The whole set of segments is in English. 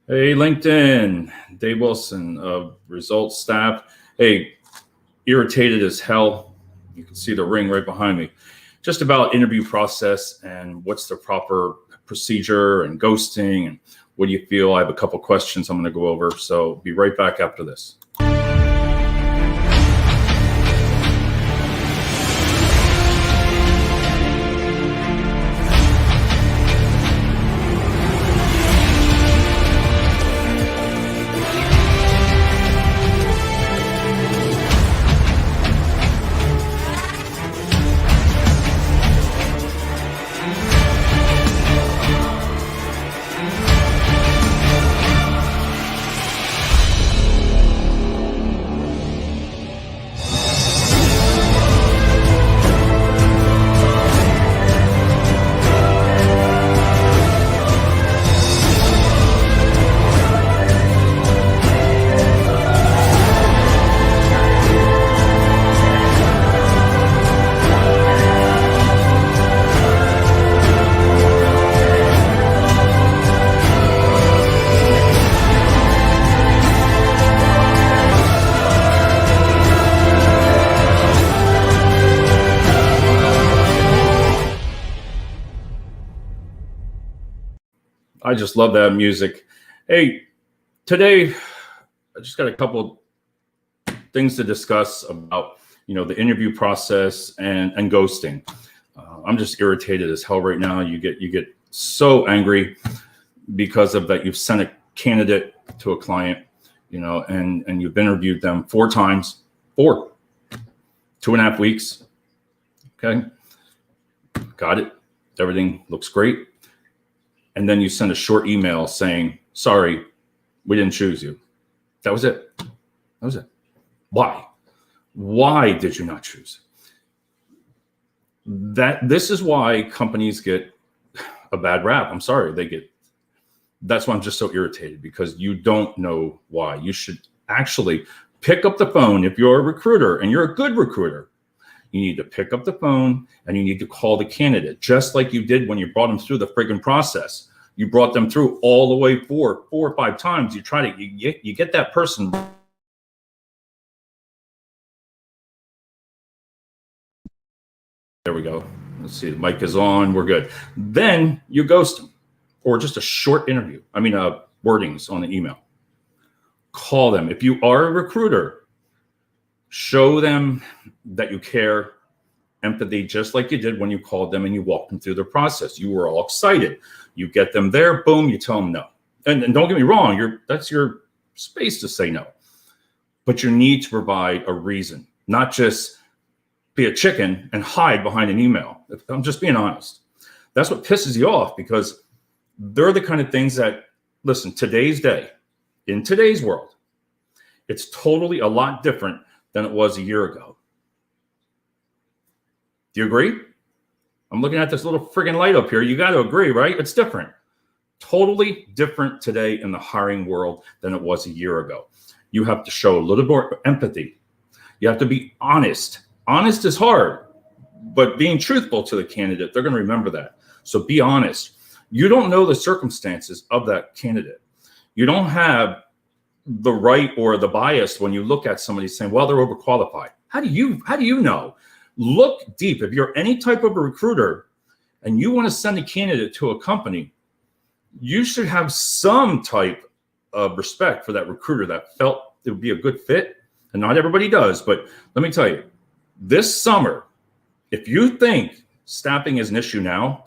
Hey, LinkedIn, Dave Wilson of Results Staff. Hey, irritated as hell. You can see the ring right behind me. Just about interview process and what's the proper procedure and ghosting and what do you feel? I have a couple questions I'm going to go over. So be right back after this. I just love that music. Hey, today I just got a couple things to discuss about the interview process and ghosting. I'm just irritated as hell right now. You get so angry because of that. You've sent a candidate to a client, and you've interviewed them 4 times, 2.5 weeks. Okay, got it. Everything looks great. And then you send a short email saying, sorry, we didn't choose you. That was it. That was it. Why? Why did you not choose? This is why companies get a bad rap. I'm sorry, that's why I'm just so irritated, because you don't know why. You should actually pick up the phone. If you're a recruiter and you're a good recruiter, you need to pick up the phone and you need to call the candidate, just like you did when you brought them through the friggin' process. You brought them through all the way 4 or 5 times. You get that person. There we go. Let's see, the mic is on. We're good. Then you ghost them, or just a short interview. Wordings on the email. Call them. If you are a recruiter, show them that you care, empathy, just like you did when you called them and you walked them through the process. You were all excited. You get them there, boom, you tell them no. And don't get me wrong, that's your space to say no. But you need to provide a reason, not just be a chicken and hide behind an email. I'm just being honest. That's what pisses you off, because they're the kind of things that, listen, today's day, in today's world, it's totally a lot different than it was a year ago. Do you agree? I'm looking at this little friggin' light up here. You got to agree, right? It's different. Totally different today in the hiring world than it was a year ago. You have to show a little more empathy. You have to be honest. Honest is hard, but being truthful to the candidate, they're going to remember that. So be honest. You don't know the circumstances of that candidate. You don't have the right or the bias when you look at somebody saying, well, they're overqualified. How do you know? Look deep. If you're any type of a recruiter and you want to send a candidate to a company, you should have some type of respect for that recruiter that felt it would be a good fit. And not everybody does, but let me tell you, this summer, if you think staffing is an issue now,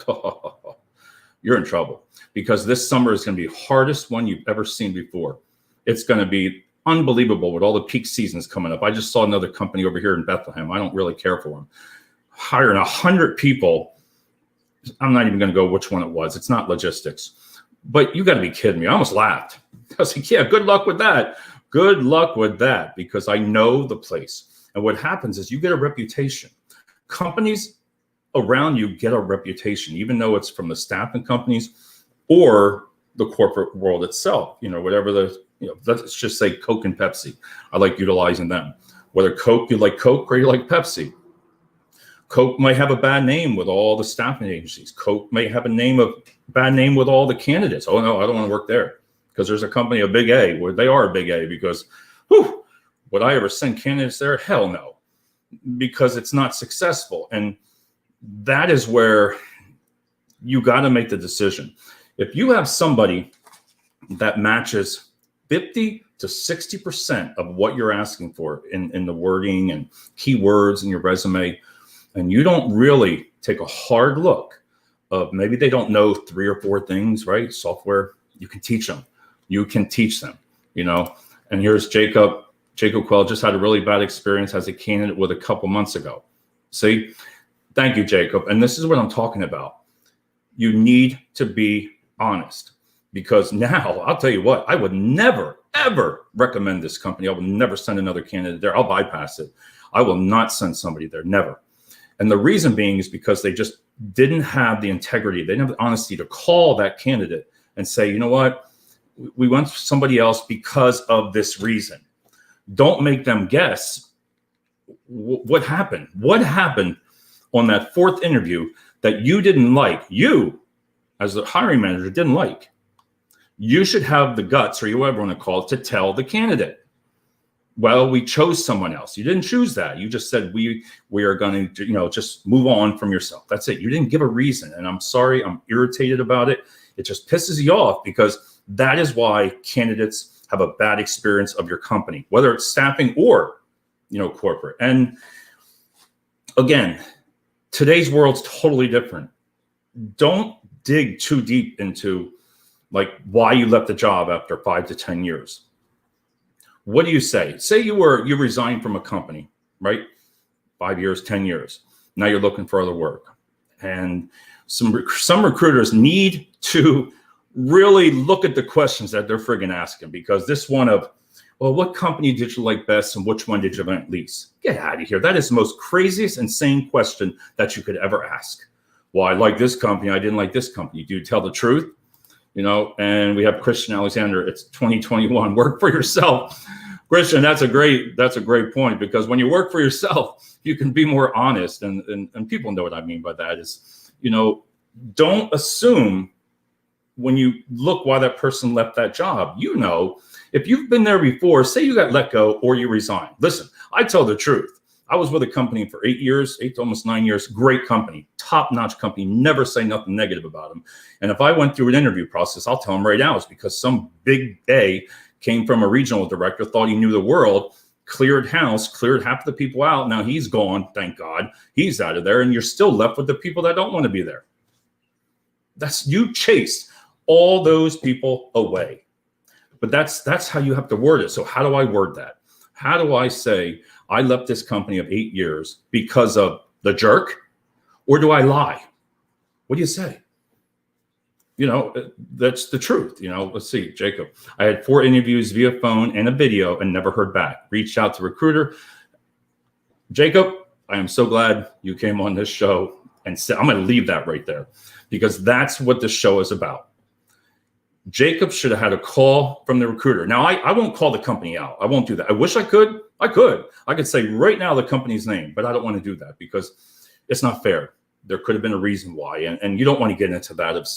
you're in trouble, because this summer is going to be the hardest one you've ever seen before. It's going to be unbelievable with all the peak seasons coming up. I just saw another company over here in Bethlehem. I don't really care for them. Hiring 100 people. I'm not even going to go which one it was. It's not logistics. But you got to be kidding me. I almost laughed. I was like, yeah, good luck with that. Good luck with that, because I know the place. And what happens is you get a reputation. Companies around you get a reputation, even though it's from the staffing companies or the corporate world itself, whatever let's just say Coke and Pepsi. I like utilizing them. Whether you like Coke or you like Pepsi. Coke might have a bad name with all the staffing agencies. Coke may have a bad name with all the candidates. Oh no, I don't want to work there. because there's a company, a big A, where they are a big A, because whew, would I ever send candidates there? Hell no, because it's not successful. And that is where you got to make the decision. If you have somebody that matches 50 to 60% of what you're asking for in the wording and keywords in your resume, and you don't really take a hard look of, maybe they don't know 3 or 4 things, right? Software, you can teach them. You can teach them, you know. And here's Jacob. Jacob Quell just had a really bad experience as a candidate with a couple months ago. See, thank you, Jacob. And this is what I'm talking about. You need to be honest, because now I'll tell you what, I would never, ever recommend this company. I will never send another candidate there. I'll bypass it. I will not send somebody there, never. And the reason being is because they just didn't have the integrity. They didn't have the honesty to call that candidate and say, you know what, we want somebody else because of this reason. Don't make them guess what happened. What happened on that 4th interview that you didn't like, you as the hiring manager didn't like? You should have the guts, or whoever you want to call it, to tell the candidate, well, we chose someone else. You didn't choose that. You just said, we are going to, you know, just move on from yourself. That's it. You didn't give a reason. And I'm sorry, I'm irritated about it. It just pisses you off, because that is why candidates have a bad experience of your company, whether it's staffing or, you know, corporate. And again, today's world's totally different. Don't dig too deep into like why you left the job after 5 to 10 years. What do you say? Say you resigned from a company, right? 5 years, 10 years. Now you're looking for other work. And some recruiters need to really look at the questions that they're friggin' asking, because this one of, well, what company did you like best and which one did you like least? Get out of here. That is the most craziest, insane question that you could ever ask. Well, I like this company, I didn't like this company. Do you tell the truth? You know, and we have Christian Alexander. It's 2021. Work for yourself. Christian, that's a great point, because when you work for yourself, you can be more honest. And people know what I mean by that is, you know, don't assume when you look why that person left that job. You know, if you've been there before, say you got let go or you resigned. Listen, I tell the truth. I was with a company for 8 years, 8 to almost 9 years. Great company, top-notch company. Never say nothing negative about them. And if I went through an interview process, I'll tell them right now, it's because some big A came from a regional director, thought he knew the world, cleared house, cleared half the people out. Now he's gone, thank God. He's out of there, and you're still left with the people that don't want to be there. You chased all those people away. But that's how you have to word it. So how do I word that? How do I say I left this company of 8 years because of the jerk? Or do I lie? What do you say? You know, that's the truth. You know, let's see, Jacob. I had 4 interviews via phone and a video and never heard back. Reached out to recruiter. Jacob, I am so glad you came on this show and said, I'm going to leave that right there, because that's what this show is about. Jacob should have had a call from the recruiter. Now, I won't call the company out. I won't do that. I wish I could. I could say right now the company's name, but I don't want to do that because it's not fair. There could have been a reason why, and you don't want to get into that of,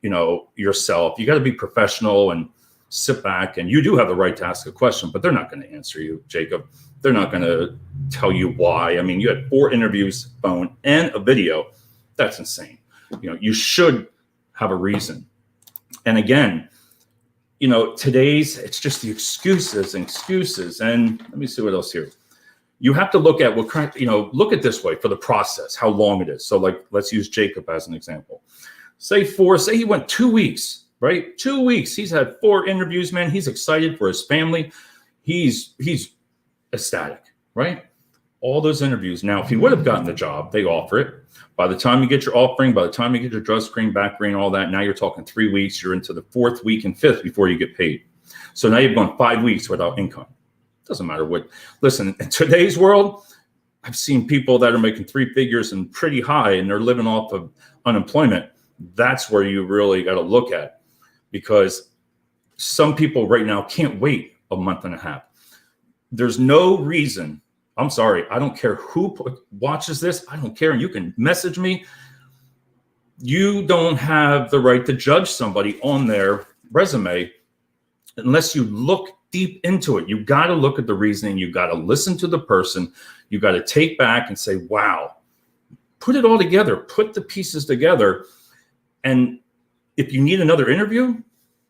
you know, yourself. You got to be professional and sit back, and you do have the right to ask a question, but they're not going to answer you, Jacob. They're not going to tell you why. I mean, you had 4 interviews, phone, and a video. That's insane. You know, you should have a reason. And again, you know, it's just the excuses. And let me see what else here. You have to look at what kind, you know, look at this way for the process, how long it is. So like, let's use Jacob as an example. Say he went 2 weeks, right? 2 weeks. He's had 4 interviews, man. He's excited for his family. He's ecstatic, right? All those interviews. Now, if he would have gotten the job, they offer it. By the time you get your offering, by the time you get your drug screen, back screen, all that, now you're talking 3 weeks. You're into the 4th week and 5th before you get paid. So now you've gone 5 weeks without income. Doesn't matter what. Listen, in today's world, I've seen people that are making 3 figures and pretty high, and they're living off of unemployment. That's where you really got to look at, because some people right now can't wait a month and a half. There's no reason. I'm sorry. I don't care who watches this. I don't care. And you can message me. You don't have the right to judge somebody on their resume unless you look deep into it. You got to look at the reasoning. You got to listen to the person. You got to take back and say, wow, put it all together, put the pieces together. And if you need another interview,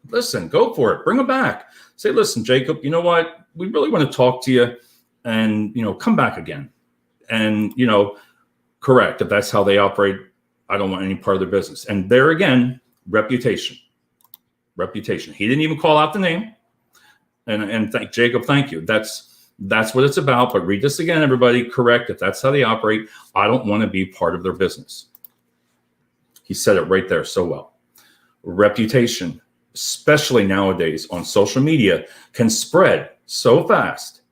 listen, go for it. Bring them back. Say, listen, Jacob, you know what? We really want to talk to you, and, come back again. And, correct. If that's how they operate, I don't want any part of their business. And there again, reputation. He didn't even call out the name. And Jacob, thank you. That's what it's about. But read this again, everybody. Correct. If that's how they operate, I don't want to be part of their business. He said it right there so well. Reputation, especially nowadays on social media, can spread so fast.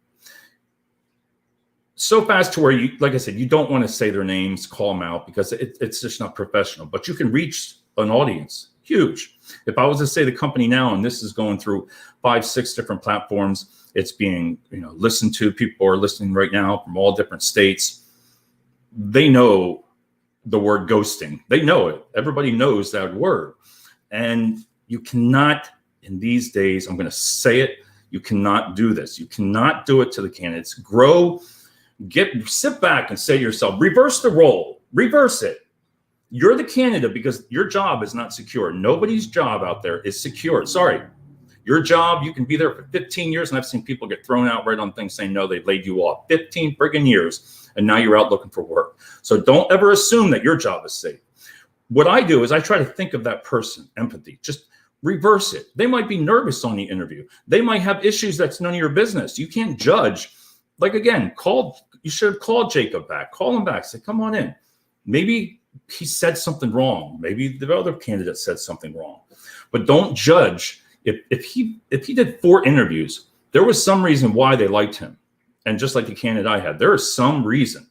So fast to where you, like I said, you don't want to say their names, call them out, because it's just not professional. But you can reach an audience, huge. If I was to say the company now, and this is going through 5-6 different platforms, it's being listened to. People are listening right now from all different states. They know the word ghosting. They know it. Everybody knows that word. And you cannot, in these days, I'm going to say it, you cannot do this. You cannot do it to the candidates. Grow. Sit back and say to yourself, reverse the role, reverse it. You're the candidate because your job is not secure. Nobody's job out there is secure. Sorry. Your job, you can be there for 15 years. And I've seen people get thrown out right on things saying, no, they've laid you off 15 friggin' years. And now you're out looking for work. So don't ever assume that your job is safe. What I do is I try to think of that person, empathy, just reverse it. They might be nervous on the interview. They might have issues that's none of your business. You can't judge. Like, again, you should have called Jacob back. Call him back. Say, come on in. Maybe he said something wrong. Maybe the other candidate said something wrong. But don't judge. If he did 4 interviews, there was some reason why they liked him. And just like the candidate I had, there is some reason.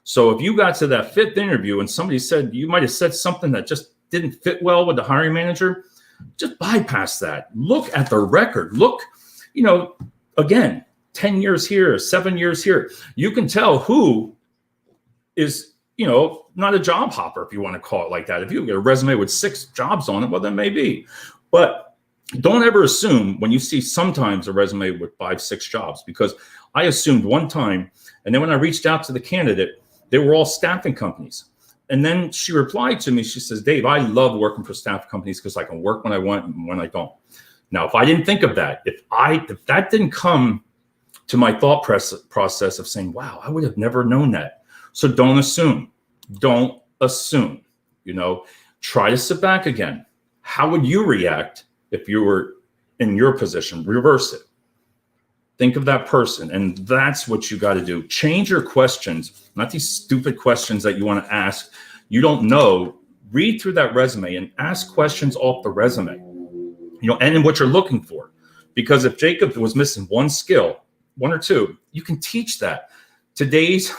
So if you got to that 5th interview and somebody said, you might have said something that just didn't fit well with the hiring manager, just bypass that. Look at the record. Look, again, 10 years here, 7 years here. You can tell who is, not a job hopper, if you want to call it like that. If you get a resume with 6 jobs on it, well, then maybe. But don't ever assume when you see sometimes a resume with 5-6 jobs, because I assumed one time, and then when I reached out to the candidate, they were all staffing companies. And then she replied to me, she says, Dave, I love working for staff companies because I can work when I want and when I don't. Now, if I didn't think of that, if that didn't come to my thought process of saying, wow, I would have never known that. So don't assume. Don't assume. Try to sit back again. How would you react if you were in your position? Reverse it. Think of that person. And that's what you got to do. Change your questions, not these stupid questions that you want to ask. You don't know. Read through that resume and ask questions off the resume, and in what you're looking for. Because if Jacob was missing one skill, 1 or 2, you can teach that. Today's,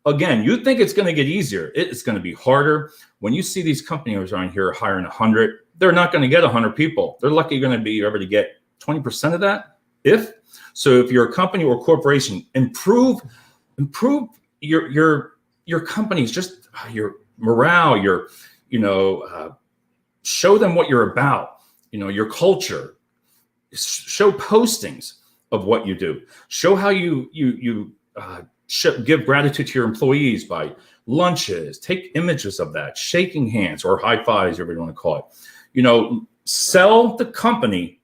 again, you think it's going to get easier. It's going to be harder. When you see these companies around here hiring 100, they're not going to get 100 people. They're lucky going to be able to get 20% of that. So if you're a company or corporation, improve your company's just your morale, show them what you're about, your culture, show postings of what you do. Show how you give gratitude to your employees by lunches. Take images of that, shaking hands or high fives, whatever you want to call it. Sell the company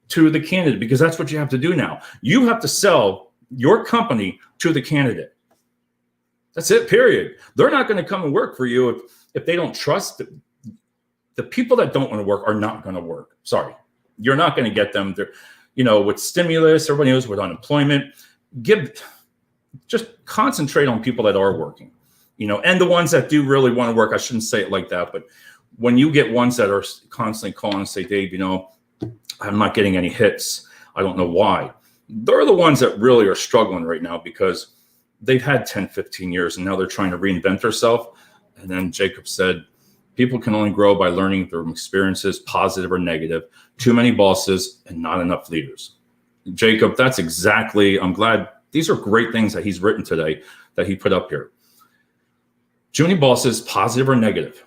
to the candidate, because that's what you have to do now. You have to sell your company to the candidate. That's it, period. They're not going to come and work for you if they don't trust the people that don't want to work are not going to work. Sorry. You're not going to get them. They're, with stimulus, everybody knows with unemployment, just concentrate on people that are working, and the ones that do really want to work. I shouldn't say it like that, but when you get ones that are constantly calling and say, Dave, I'm not getting any hits. I don't know why. They're the ones that really are struggling right now because they've had 10, 15 years and now they're trying to reinvent themselves. And then Jacob said, people can only grow by learning from experiences, positive or negative. Too many bosses and not enough leaders. Jacob, that's exactly, I'm glad. These are great things that he's written today that he put up here. Too many bosses, positive or negative,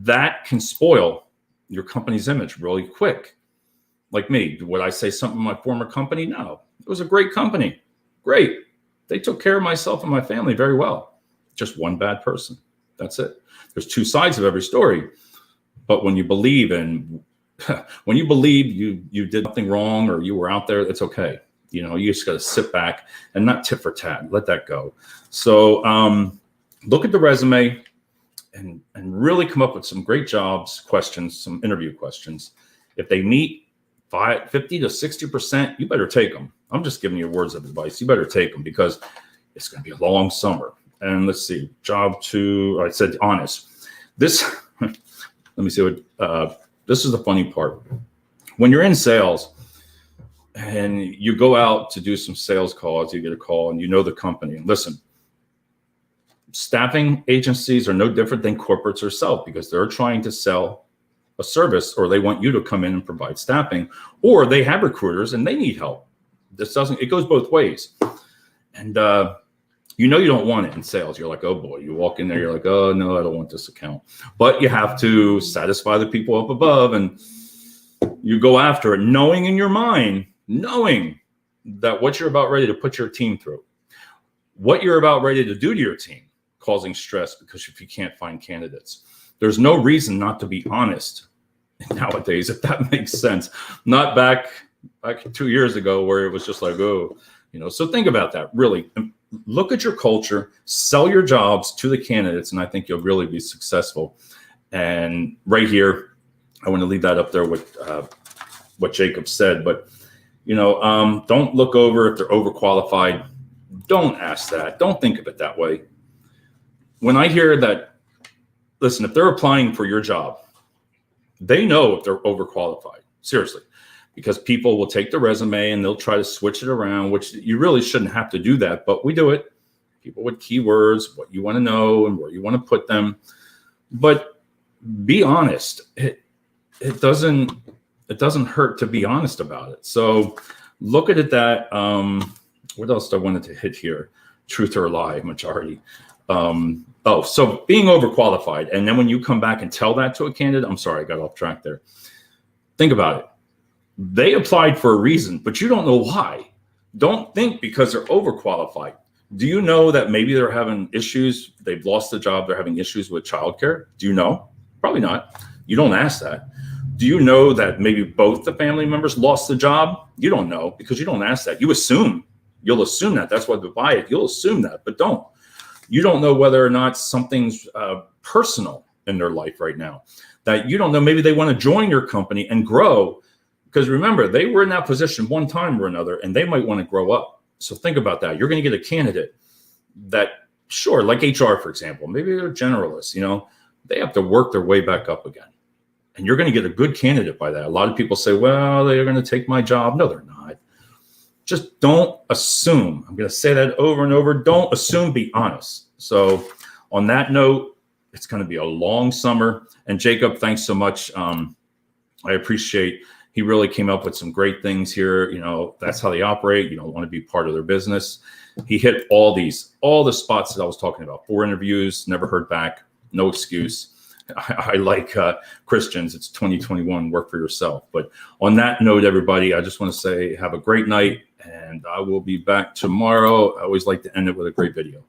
that can spoil your company's image really quick. Like me, would I say something in my former company? No, it was a great company. Great. They took care of myself and my family very well. Just one bad person. That's it. There's two sides of every story. But when you believe when you believe you did nothing wrong or you were out there, it's okay. You know, you just got to sit back and not tit for tat. Let that go. So look at the resume and really come up with some great jobs questions, some interview questions. If they meet 50 to 60%, you better take them. I'm just giving you words of advice. You better take them because it's going to be a long summer. And let's see, job 2, I said honest. This, let me see what, this is the funny part. When you're in sales and you go out to do some sales calls, you get a call and you know the company. And listen, staffing agencies are no different than corporates or self because they're trying to sell a service, or they want you to come in and provide staffing, or they have recruiters and they need help. It goes both ways. And you know you don't want it in sales. You're like, oh boy, you walk in there, you're like, oh no, I don't want this account. But you have to satisfy the people up above and you go after it, knowing in your mind, knowing that what you're about ready to put your team through, what you're about ready to do to your team, causing stress because if you can't find candidates. There's no reason not to be honest nowadays, if that makes sense. Not back 2 years ago where it was just like, oh, you know. So think about that, really. Look at your culture, sell your jobs to the candidates, and I think you'll really be successful. And right here, I want to leave that up there with what Jacob said. But, you know, don't look over if they're overqualified. Don't ask that. Don't think of it that way. When I hear that, listen, if they're applying for your job, they know if they're overqualified, seriously, because people will take the resume and they'll try to switch it around, which you really shouldn't have to do that, but we do it. People with keywords, what you want to know and where you want to put them. But be honest. It doesn't hurt to be honest about it. So look at it that, what else do I wanted to hit here? Truth or lie, majority. So being overqualified. And then when you come back and tell that to a candidate, I'm sorry, I got off track there. Think about it. They applied for a reason, but you don't know why. Don't think because they're overqualified. Do you know that maybe they're having issues? They've lost the job. They're having issues with childcare. Do you know? Probably not. You don't ask that. Do you know that maybe both the family members lost the job? You don't know because you don't ask that. You assume. You'll assume that. That's why they buy it. You'll assume that, but don't. You don't know whether or not something's personal in their life right now. That you don't know. Maybe they want to join your company and grow. Because remember, they were in that position one time or another, and they might want to grow up. So think about that. You're going to get a candidate that, sure, like HR, for example, maybe they're generalists, you know, they have to work their way back up again. And you're going to get a good candidate by that. A lot of people say, well, they're going to take my job. No, they're not. Just don't assume. I'm going to say that over and over. Don't assume, be honest. So on that note, it's going to be a long summer. And Jacob, thanks so much. I appreciate. He really came up with some great things here. You know, that's how they operate. You don't want to be part of their business. He hit all the spots that I was talking about. 4 interviews, never heard back. No excuse. I like Christians. It's 2021. Work for yourself. But on that note, everybody, I just want to say have a great night. And I will be back tomorrow. I always like to end it with a great video.